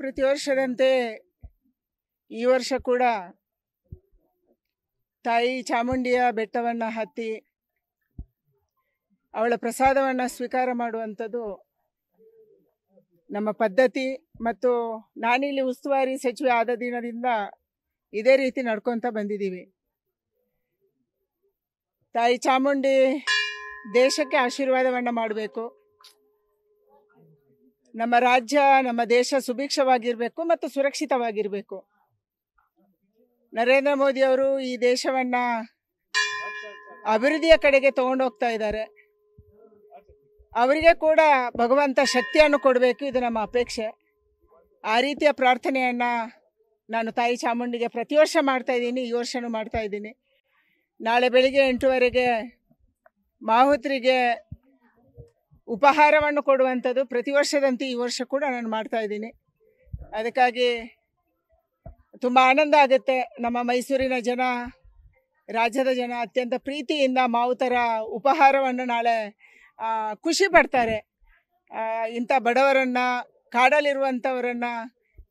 ಪ್ರತಿ ವರ್ಷದಂತೆ ಈ ವರ್ಷ ಕೂಡ ತಾಯಿ ಚಾಮುಂಡಿಯ ಬೆಟ್ಟವನ್ನು ಹತ್ತಿ ಅವಳ ಪ್ರಸಾದವನ್ನು ಸ್ವೀಕಾರ ಮಾಡುವಂಥದ್ದು ನಮ್ಮ ಪದ್ಧತಿ. ಮತ್ತು ನಾನಿಲ್ಲಿ ಉಸ್ತುವಾರಿ ಸಚಿವೆ ಆದ ದಿನದಿಂದ ಇದೇ ರೀತಿ ನಡ್ಕೊತ ಬಂದಿದ್ದೀವಿ. ತಾಯಿ ಚಾಮುಂಡಿ ದೇಶಕ್ಕೆ ಆಶೀರ್ವಾದವನ್ನು ಮಾಡಬೇಕು. ನಮ್ಮ ರಾಜ್ಯ, ನಮ್ಮ ದೇಶ ಸುಭಿಕ್ಷವಾಗಿರಬೇಕು ಮತ್ತು ಸುರಕ್ಷಿತವಾಗಿರಬೇಕು. ನರೇಂದ್ರ ಮೋದಿ ಅವರು ಈ ದೇಶವನ್ನು ಅಭಿವೃದ್ಧಿಯ ಕಡೆಗೆ ತಗೊಂಡೋಗ್ತಾ ಇದ್ದಾರೆ. ಅವರಿಗೆ ಕೂಡ ಭಗವಂತ ಶಕ್ತಿಯನ್ನು ಕೊಡಬೇಕು, ಇದು ನಮ್ಮ ಅಪೇಕ್ಷೆ. ಆ ರೀತಿಯ ಪ್ರಾರ್ಥನೆಯನ್ನು ನಾನು ತಾಯಿ ಚಾಮುಂಡಿಗೆ ಪ್ರತಿ ವರ್ಷ ಮಾಡ್ತಾಯಿದ್ದೀನಿ, ಈ ವರ್ಷವೂ ಮಾಡ್ತಾಯಿದ್ದೀನಿ. ನಾಳೆ ಬೆಳಿಗ್ಗೆ 8:15ಗೆ ಮಾಹುತರಿಗೆ ಉಪಹಾರವನ್ನು ಕೊಡುವಂಥದ್ದು ಪ್ರತಿ ವರ್ಷದಂತೆ ಈ ವರ್ಷ ಕೂಡ ನಾನು ಮಾಡ್ತಾಯಿದ್ದೀನಿ. ಅದಕ್ಕಾಗಿ ತುಂಬ ಆನಂದ ಆಗುತ್ತೆ. ನಮ್ಮ ಮೈಸೂರಿನ ಜನ, ರಾಜ್ಯದ ಜನ ಅತ್ಯಂತ ಪ್ರೀತಿಯಿಂದ ಮಾವುತರ ಉಪಹಾರವನ್ನು ನಾಳೆ ಖುಷಿ ಪಡ್ತಾರೆ. ಇಂಥ ಬಡವರನ್ನು, ಕಾಡಲ್ಲಿರುವಂಥವರನ್ನು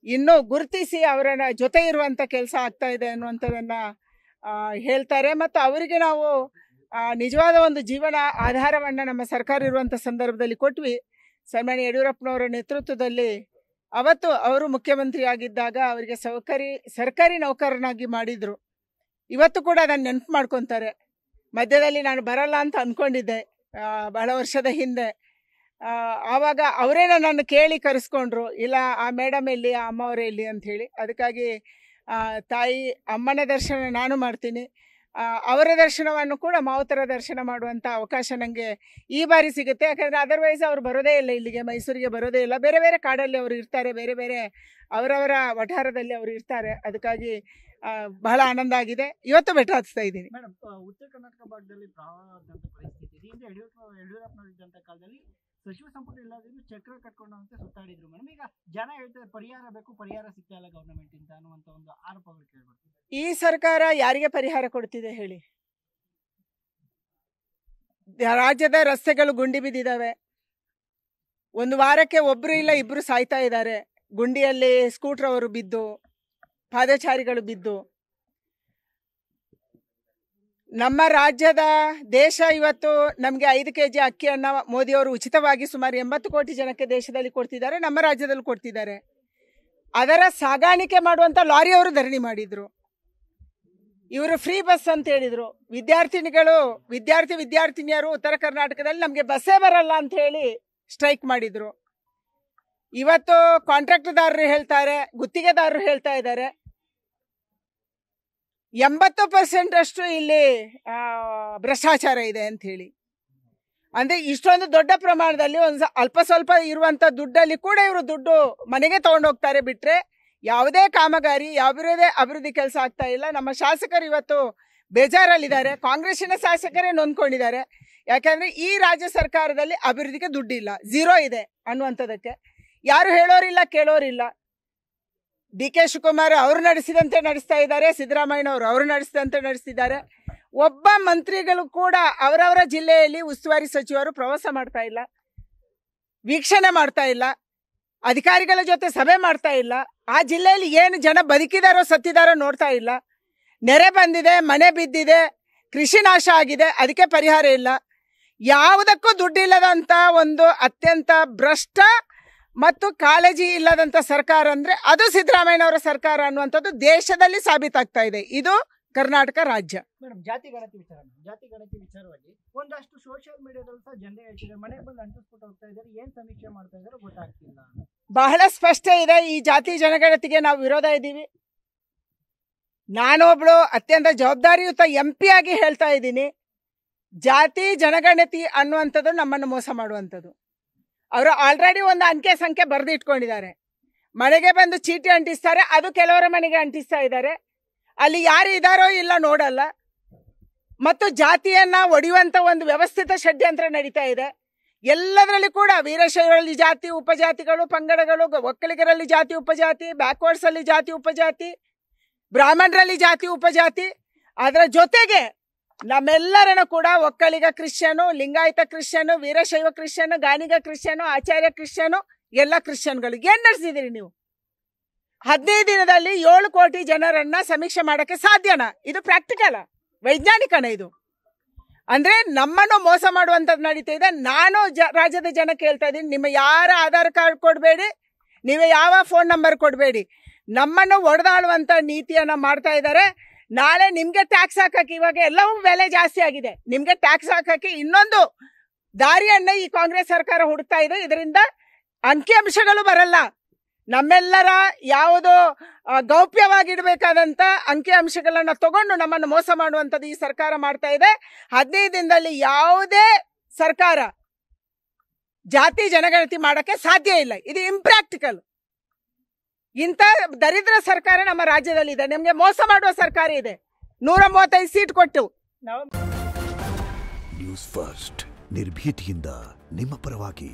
ಇನ್ನೂ ಗುರುತಿಸಿ ಅವರನ್ನು ಜೊತೆ ಇರುವಂಥ ಕೆಲಸ ಆಗ್ತಾಯಿದೆ ಅನ್ನುವಂಥದ್ದನ್ನು ಹೇಳ್ತಾರೆ. ಮತ್ತು ಅವರಿಗೆ ನಾವು ನಿಜವಾದ ಒಂದು ಜೀವನ ಆಧಾರವನ್ನು ನಮ್ಮ ಸರ್ಕಾರ ಇರುವಂಥ ಸಂದರ್ಭದಲ್ಲಿ ಕೊಟ್ವಿ. ಸನ್ಮಾನ್ಯ ಯಡಿಯೂರಪ್ಪನವರ ನೇತೃತ್ವದಲ್ಲಿ ಅವತ್ತು ಅವರು ಮುಖ್ಯಮಂತ್ರಿ ಆಗಿದ್ದಾಗ ಅವರಿಗೆ ಸರ್ಕಾರಿ ನೌಕರನಾಗಿ ಮಾಡಿದರು. ಇವತ್ತು ಕೂಡ ಅದನ್ನು ನೆನಪು ಮಾಡ್ಕೊತಾರೆ. ಮಧ್ಯದಲ್ಲಿ ನಾನು ಬರಲ್ಲ ಅಂತ ಅಂದ್ಕೊಂಡಿದ್ದೆ ಬಹಳ ವರ್ಷದ ಹಿಂದೆ. ಆವಾಗ ಅವರೇ ನನ್ನನ್ನು ಕೇಳಿ ಕರೆಸ್ಕೊಂಡ್ರು, ಇಲ್ಲ ಆ ಮೇಡಮ್ ಎಲ್ಲಿ, ಆ ಅಮ್ಮವರೇ ಇಲ್ಲಿ ಅಂಥೇಳಿ. ಅದಕ್ಕಾಗಿ ತಾಯಿ ಅಮ್ಮನ ದರ್ಶನ ನಾನು ಮಾಡ್ತೀನಿ. ಅವರ ದರ್ಶನವನ್ನು ಕೂಡ ಮಾವುತರ ದರ್ಶನ ಮಾಡುವಂಥ ಅವಕಾಶ ನನಗೆ ಈ ಬಾರಿ ಸಿಗುತ್ತೆ. ಯಾಕಂದರೆ ಅದರ್ವೈಸ್ ಅವರು ಬರೋದೇ ಇಲ್ಲ, ಇಲ್ಲಿಗೆ ಮೈಸೂರಿಗೆ ಬರೋದೇ ಇಲ್ಲ. ಬೇರೆ ಬೇರೆ ಕಾಡಲ್ಲಿ ಅವರು ಇರ್ತಾರೆ, ಬೇರೆ ಬೇರೆ ಅವರವರ ವಠಾರದಲ್ಲಿ ಅವರು ಇರ್ತಾರೆ. ಅದಕ್ಕಾಗಿ ಬಹಳ ಆನಂದ ಆಗಿದೆ. ಇವತ್ತು ಬೆಟ್ಟ ಹತ್ತಿಸ್ತಾ ಇದ್ದೀನಿ. ಮೇಡಮ್, ಉತ್ತರ ಕರ್ನಾಟಕ ಭಾಗದಲ್ಲಿ ಪ್ರವಾಹದಂಥ ಪರಿಸ್ಥಿತಿ ಇದೆ. ಹಿಂದೆ ಯಡಿಯೂರಪ್ಪನವರಿದ್ದಂಥ ಕಾಲದಲ್ಲಿ ಸಚಿವ ಸಂಪುಟ ಇಲ್ಲದಿದ್ದು ಚಕ್ರ ಕಟ್ಕೊಂಡು ಅಂತ ಸುತ್ತಾಡಿದ್ರು ಮೇಡಮ್. ಈಗ ಜನ ಹೇಳ್ತಾರೆ ಪರಿಹಾರ ಬೇಕು, ಪರಿಹಾರ ಸಿಗ್ತಾ ಇಲ್ಲ ಗವರ್ನಮೆಂಟ್ ಇಂದ ಅನ್ನುವಂಥ ಒಂದು ಆರೋಪಗಳು ಕೇಳ್ಬರ್ತೀವಿ. ಈ ಸರ್ಕಾರ ಯಾರಿಗೆ ಪರಿಹಾರ ಕೊಡ್ತಿದೆ ಹೇಳಿ? ರಾಜ್ಯದ ರಸ್ತೆಗಳು ಗುಂಡಿ ಬಿದ್ದಿದ್ದಾವೆ. ಒಂದು ವಾರಕ್ಕೆ ಒಬ್ಬರು ಇಲ್ಲ ಇಬ್ಬರು ಸಾಯ್ತಾ ಇದ್ದಾರೆ. ಗುಂಡಿಯಲ್ಲಿ ಸ್ಕೂಟರ್ ಅವರು ಬಿದ್ದು, ಪಾದಚಾರಿಗಳು ಬಿದ್ದು. ನಮ್ಮ ರಾಜ್ಯದ ದೇಶ ಇವತ್ತು ನಮಗೆ 5 kg ಅಕ್ಕಿಯನ್ನು ಮೋದಿಯವರು ಉಚಿತವಾಗಿ ಸುಮಾರು 80 ಕೋಟಿ ಜನಕ್ಕೆ ದೇಶದಲ್ಲಿ ಕೊಡ್ತಿದ್ದಾರೆ, ನಮ್ಮ ರಾಜ್ಯದಲ್ಲಿ ಕೊಡ್ತಿದ್ದಾರೆ. ಅದರ ಸಾಗಾಣಿಕೆ ಮಾಡುವಂಥ ಲಾರಿಯವರು ಧರಣಿ ಮಾಡಿದರು. ಇವರು ಫ್ರೀ ಬಸ್ ಅಂತ ಹೇಳಿದರು. ವಿದ್ಯಾರ್ಥಿನಿಯರು ಉತ್ತರ ಕರ್ನಾಟಕದಲ್ಲಿ ನಮಗೆ ಬಸ್ಸೇ ಬರಲ್ಲ ಅಂತ ಹೇಳಿ ಸ್ಟ್ರೈಕ್ ಮಾಡಿದರು. ಇವತ್ತು ಕಾಂಟ್ರಾಕ್ಟ್ದಾರರು ಹೇಳ್ತಾರೆ, ಗುತ್ತಿಗೆದಾರರು ಹೇಳ್ತಾ ಇದ್ದಾರೆ 80% ಅಷ್ಟು ಇಲ್ಲಿ ಭ್ರಷ್ಟಾಚಾರ ಇದೆ ಅಂತ ಹೇಳಿ. ಅಂದರೆ ಇಷ್ಟೊಂದು ದೊಡ್ಡ ಪ್ರಮಾಣದಲ್ಲಿ ಒಂದು ಅಲ್ಪ ಸ್ವಲ್ಪ ಇರುವಂಥ ದುಡ್ಡಲ್ಲಿ ಕೂಡ ಇವರು ದುಡ್ಡು ಮನೆಗೆ ತೊಗೊಂಡೋಗ್ತಾರೆ. ಬಿಟ್ಟರೆ ಯಾವುದೇ ಕಾಮಗಾರಿ, ಯಾವುದೇ ಅಭಿವೃದ್ಧಿ ಕೆಲಸ ಆಗ್ತಾ ಇಲ್ಲ. ನಮ್ಮ ಶಾಸಕರು ಇವತ್ತು ಬೇಜಾರಲ್ಲಿದ್ದಾರೆ. ಕಾಂಗ್ರೆಸ್ಸಿನ ಶಾಸಕರೇ ನೊಂದ್ಕೊಂಡಿದ್ದಾರೆ. ಯಾಕಂದರೆ ಈ ರಾಜ್ಯ ಸರ್ಕಾರದಲ್ಲಿ ಅಭಿವೃದ್ಧಿಗೆ ದುಡ್ಡಿಲ್ಲ, ಝೀರೋ ಇದೆ ಅನ್ನುವಂಥದ್ದಕ್ಕೆ ಯಾರು ಹೇಳೋರಿಲ್ಲ, ಕೇಳೋರಿಲ್ಲ. DK ಶಿವಕುಮಾರ್ ಅವರು ನಡೆಸಿದಂತೆ ನಡೆಸ್ತಾ ಇದ್ದಾರೆ, ಸಿದ್ದರಾಮಯ್ಯನವರು ಅವರು ನಡೆಸಿದಂತೆ ನಡೆಸ್ತಿದ್ದಾರೆ. ಒಬ್ಬ ಮಂತ್ರಿಗಳು ಕೂಡ ಅವರವರ ಜಿಲ್ಲೆಯಲ್ಲಿ ಉಸ್ತುವಾರಿ ಸಚಿವರು ಪ್ರವಾಸ ಮಾಡ್ತಾ ಇಲ್ಲ, ವೀಕ್ಷಣೆ ಮಾಡ್ತಾ ಇಲ್ಲ, ಅಧಿಕಾರಿಗಳ ಜೊತೆ ಸಭೆ ಮಾಡ್ತಾ ಇಲ್ಲ. ಆ ಜಿಲ್ಲೆಯಲ್ಲಿ ಏನು ಜನ ಬದುಕಿದಾರೋ ಸತ್ತಿದಾರೋ ನೋಡ್ತಾ ಇಲ್ಲ. ನೆರೆ ಬಂದಿದೆ, ಮನೆ ಬಿದ್ದಿದೆ, ಕೃಷಿ ನಾಶ ಆಗಿದೆ, ಅದಕ್ಕೆ ಪರಿಹಾರ ಇಲ್ಲ. ಯಾವುದಕ್ಕೂ ದುಡ್ಡಿಲ್ಲದಂಥ ಒಂದು ಅತ್ಯಂತ ಭ್ರಷ್ಟ ಮತ್ತು ಕಾಳಜಿ ಇಲ್ಲದಂಥ ಸರ್ಕಾರ ಅಂದರೆ ಅದು ಸಿದ್ದರಾಮಯ್ಯನವರ ಸರ್ಕಾರ ಅನ್ನುವಂಥದ್ದು ದೇಶದಲ್ಲಿ ಸಾಬೀತಾಗ್ತಾ ಇದೆ. ಇದು ಕರ್ನಾಟಕ ರಾಜ್ಯ. ಮೇಡಮ್, ಜಾತಿ ಗಣತಿ ವಿಚಾರವಾಗಿ ಒಂದಷ್ಟು ಸೋಷಿಯಲ್ ಮೀಡಿಯಾದಲ್ಲಿ ಸಹ ಜನರೇ ಹೇಳ್ತಿದ್ದಾರೆ, ಮನೆಗೆ ಬಂದು ಅಂಟಿಸ್ಬಿಟ್ಟು ಹೋಗ್ತಾ ಇದ್ದಾರೆ, ಏನು ಸಮೀಕ್ಷೆ ಮಾಡ್ತಾ ಇದ್ದಾರೋ ಗೊತ್ತಾಗ್ತಿಲ್ಲ. ಬಹಳ ಸ್ಪಷ್ಟ ಇದೆ, ಈ ಜಾತಿ ಜನಗಣತಿಗೆ ನಾವು ವಿರೋಧ ಇದ್ದೀವಿ. ನಾನೊಬ್ಳು ಅತ್ಯಂತ ಜವಾಬ್ದಾರಿಯುತ MP ಆಗಿ ಹೇಳ್ತಾ ಇದ್ದೀನಿ, ಜಾತಿ ಜನಗಣತಿ ಅನ್ನುವಂಥದ್ದು ನಮ್ಮನ್ನು ಮೋಸ ಮಾಡುವಂಥದ್ದು. ಅವರು ಆಲ್ರೆಡಿ ಒಂದು ಅಂಕೆ ಸಂಖ್ಯೆ ಬರೆದು ಇಟ್ಕೊಂಡಿದ್ದಾರೆ. ಮನೆಗೆ ಬಂದು ಚೀಟಿ ಅಂಟಿಸ್ತಾರೆ, ಅದು ಕೆಲವರ ಮನೆಗೆ ಅಂಟಿಸ್ತಾ ಇದ್ದಾರೆ. ಅಲ್ಲಿ ಯಾರು ಇದ್ದಾರೋ ಇಲ್ಲ ನೋಡಲ್ಲ. ಮತ್ತು ಜಾತಿಯನ್ನು ಒಡೆಯುವಂಥ ಒಂದು ವ್ಯವಸ್ಥಿತ ಷಡ್ಯಂತ್ರ ನಡೀತಾ ಇದೆ. ಎಲ್ಲದರಲ್ಲಿ ಕೂಡ ವೀರಶೈವರಲ್ಲಿ ಜಾತಿ ಉಪಜಾತಿಗಳು, ಪಂಗಡಗಳು, ಒಕ್ಕಲಿಗರಲ್ಲಿ ಜಾತಿ ಉಪಜಾತಿ, ಬ್ಯಾಕ್ವರ್ಡ್ಸಲ್ಲಿ ಜಾತಿ ಉಪಜಾತಿ, ಬ್ರಾಹ್ಮಣರಲ್ಲಿ ಜಾತಿ ಉಪಜಾತಿ. ಅದರ ಜೊತೆಗೆ ನಮ್ಮೆಲ್ಲರನ್ನು ಕೂಡ ಒಕ್ಕಲಿಗ ಕ್ರಿಶ್ಚಿಯನು, ಲಿಂಗಾಯತ ಕ್ರಿಶ್ಚಿಯನು, ವೀರಶೈವ ಕ್ರಿಶ್ಚಿಯನು, ಗಾಣಿಗ ಕ್ರಿಶ್ಚಿಯನು, ಆಚಾರ್ಯ ಕ್ರಿಶ್ಚಿಯನು, ಎಲ್ಲ ಕ್ರಿಶ್ಚಿಯನ್ಗಳು ಏನು ನಡೆಸಿದ್ದೀರಿ ನೀವು? 15 ದಿನದಲ್ಲಿ 7 ಕೋಟಿ ಜನರನ್ನ ಸಮೀಕ್ಷೆ ಮಾಡಕ್ಕೆ ಸಾಧ್ಯನಾ? ಇದು ಪ್ರಾಕ್ಟಿಕಲ್, ವೈಜ್ಞಾನಿಕನ ಇದು? ಅಂದ್ರೆ ನಮ್ಮನ್ನು ಮೋಸ ಮಾಡುವಂಥದ್ದು ನಡೀತಾ ಇದೆ. ನಾನು ರಾಜ್ಯದ ಜನ ಕೇಳ್ತಾ ಇದ್ದೀನಿ, ನಿಮ್ಮ ಯಾರ ಆಧಾರ್ ಕಾರ್ಡ್ ಕೊಡಬೇಡಿ, ನೀವು ಯಾವ ಫೋನ್ ನಂಬರ್ ಕೊಡಬೇಡಿ. ನಮ್ಮನ್ನು ಒಡೆದಾಳುವಂಥ ನೀತಿಯನ್ನ ಮಾಡ್ತಾ ಇದ್ದಾರೆ. ನಾಳೆ ನಿಮ್ಗೆ ಟ್ಯಾಕ್ಸ್ ಹಾಕಕ್ಕೆ, ಇವಾಗ ಎಲ್ಲವೂ ಬೆಲೆ ಜಾಸ್ತಿ ಆಗಿದೆ, ನಿಮ್ಗೆ ಟ್ಯಾಕ್ಸ್ ಹಾಕಕ್ಕೆ ಇನ್ನೊಂದು ದಾರಿಯನ್ನ ಈ ಕಾಂಗ್ರೆಸ್ ಸರ್ಕಾರ ಹುಡುಕ್ತಾ ಇದೆ. ಇದರಿಂದ ಅಂಕಿಅಂಶಗಳು ಬರಲ್ಲ. ನಮ್ಮೆಲ್ಲರ ಯಾವುದೋ ಗೌಪ್ಯವಾಗಿಡಬೇಕಾದಂಥ ಅಂಕಿಅಂಶಗಳನ್ನ ತಗೊಂಡು ನಮ್ಮನ್ನು ಮೋಸ ಮಾಡುವಂಥದ್ದು ಈ ಸರ್ಕಾರ ಮಾಡ್ತಾ ಇದೆ. 15 ದಿನದಲ್ಲಿ ಯಾವುದೇ ಸರ್ಕಾರ ಜಾತಿ ಜನಗಣತಿ ಮಾಡಕ್ಕೆ ಸಾಧ್ಯ ಇಲ್ಲ. ಇದು ಇಂಪ್ರಾಕ್ಟಿಕಲ್. ಇಂಥ ದರಿದ್ರ ಸರ್ಕಾರ ನಮ್ಮ ರಾಜ್ಯದಲ್ಲಿ ಇದೆ. ನಮಗೆ ಮೋಸ ಮಾಡುವ ಸರ್ಕಾರ ಇದೆ. 135 ಸೀಟ್ ಕೊಟ್ಟು ನ್ಯೂಸ್ ಫಸ್ಟ್ ನಿರ್ಭೀತಿಯಿಂದ ನಿಮ್ಮ ಪರವಾಗಿ.